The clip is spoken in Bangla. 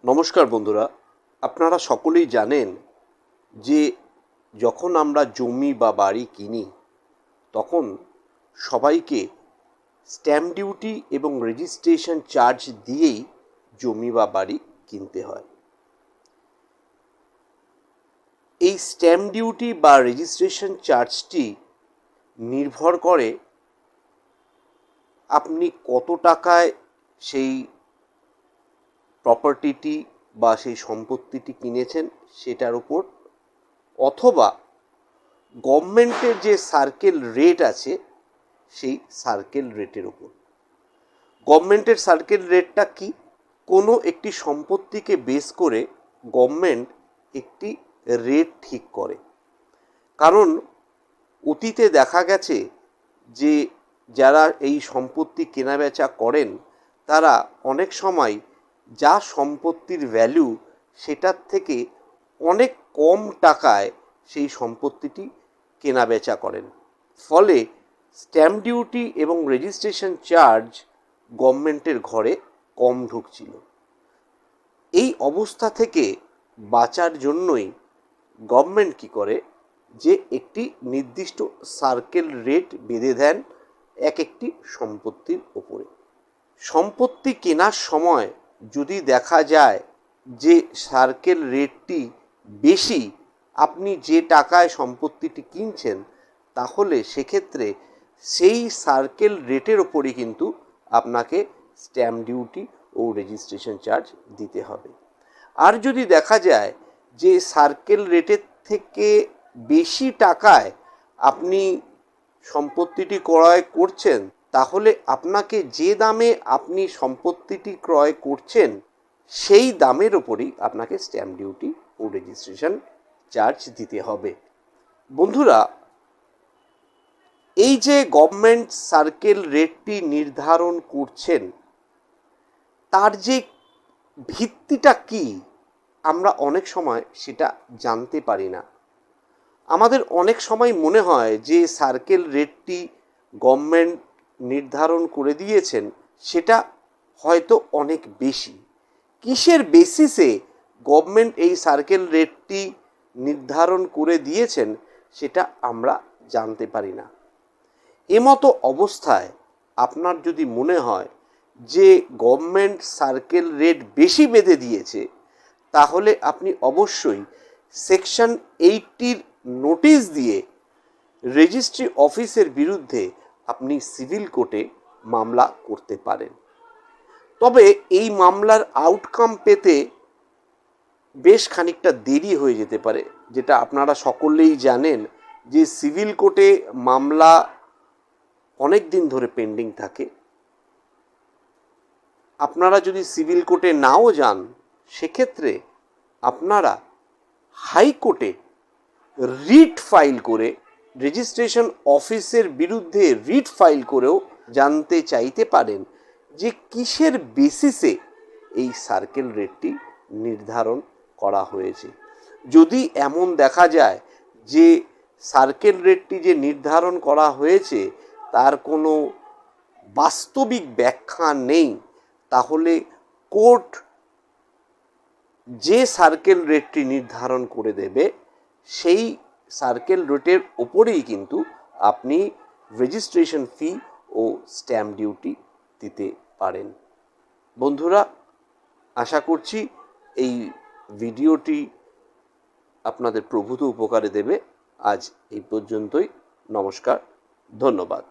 নমস্কার বন্ধুরা, আপনারা সকলেই জানেন যে যখন আমরা জমি বা বাড়ি কিনি তখন সবাইকে স্ট্যাম্প ডিউটি এবং রেজিস্ট্রেশন চার্জ দিয়েই জমি বা বাড়ি কিনতে হয়। এই স্ট্যাম্প ডিউটি বা রেজিস্ট্রেশন চার্জটি নির্ভর করে আপনি কত টাকায় সেই প্রপার্টিটি বা সেই সম্পত্তিটি কিনেছেন সেটার উপর, অথবা গভর্নমেন্টের যে সার্কেল রেট আছে সেই সার্কেল রেটের উপর। গভর্নমেন্টের সার্কেল রেটটা কি? কোনো একটি সম্পত্তিকে বেস করে গভর্নমেন্ট একটি রেট ঠিক করে। কারণ অতীতে দেখা গেছে যে যারা এই সম্পত্তি কেনাবেচা করেন তারা অনেক সময় যা সম্পত্তির ভ্যালু সেটার থেকে অনেক কম টাকায় সেই সম্পত্তিটি কেনাবেচা করেন। ফলে স্ট্যাম্প ডিউটি এবং রেজিস্ট্রেশন চার্জ গভর্নমেন্টের ঘরে কম ঢুকছিল। এই অবস্থা থেকে বাঁচার জন্যই গভর্নমেন্ট কী করে, যে একটি নির্দিষ্ট সার্কেল রেট বেঁধে দেন এক একটি সম্পত্তির ওপরে। সম্পত্তি কেনার সময় যদি দেখা যায় যে সার্কেল রেটটি বেশি, আপনি যে টাকায় সম্পত্তিটি কিনছেন, তাহলে সেক্ষেত্রে সেই সার্কেল রেটের ওপরই কিন্তু আপনাকে স্ট্যাম্প ডিউটি ও রেজিস্ট্রেশন চার্জ দিতে হবে। আর যদি দেখা যায় যে সার্কেল রেটের থেকে বেশি টাকায় আপনি সম্পত্তিটি ক্রয় করছেন, তাহলে আপনাকে যে দামে আপনি সম্পত্তিটি ক্রয় করছেন সেই দামের ওপরই আপনাকে স্ট্যাম্প ডিউটি ও রেজিস্ট্রেশন চার্জ দিতে হবে। বন্ধুরা, এই যে গভর্নমেন্ট সার্কেল রেটটি নির্ধারণ করছেন, তার যে ভিত্তিটা কি আমরা অনেক সময় সেটা জানতে পারি না। আমাদের অনেক সময় মনে হয় যে সার্কেল রেটটি গভর্নমেন্ট নির্ধারণ করে দিয়েছেন সেটা হয়তো অনেক বেশি। কিসের বেসিসে গভর্নমেন্ট এই সার্কেল রেটটি নির্ধারণ করে দিয়েছেন সেটা আমরা জানতে পারি না। এমতো অবস্থায় আপনার যদি মনে হয় যে গভর্নমেন্ট সার্কেল রেট বেশি বেঁধে দিয়েছে, তাহলে আপনি অবশ্যই সেকশন 80 নোটিশ দিয়ে রেজিস্ট্রি অফিসের বিরুদ্ধে আপনি সিভিল কোর্টে মামলা করতে পারেন। তবে এই মামলার আউটকাম পেতে বেশ খানিকটা দেরি হয়ে যেতে পারে, যেটা আপনারা সকলেই জানেন যে সিভিল কোর্টে মামলা অনেক দিন ধরে পেন্ডিং থাকে। আপনারা যদি সিভিল কোর্টে নাও যান, সেক্ষেত্রে আপনারা হাইকোর্টে রিট ফাইল করে, রেজিস্ট্রেশন অফিসের বিরুদ্ধে রিট ফাইল করেও জানতে চাইতে পারেন যে কিসের বেসিসে এই সার্কেল রেটটি নির্ধারণ করা হয়েছে। যদি এমন দেখা যায় যে সার্কেল রেটটি যে নির্ধারণ করা হয়েছে তার কোনো বাস্তবিক ব্যাখ্যা নেই, তাহলে কোর্ট যে সার্কেল রেটটি নির্ধারণ করে দেবে সেই সার্কেল রেটের ওপরেই কিন্তু আপনি রেজিস্ট্রেশন ফি ও স্ট্যাম্প ডিউটি দিতে পারেন। বন্ধুরা, আশা করছি এই ভিডিওটি আপনাদের প্রভূত উপকারে দেবে। আজ এই পর্যন্তই। নমস্কার, ধন্যবাদ।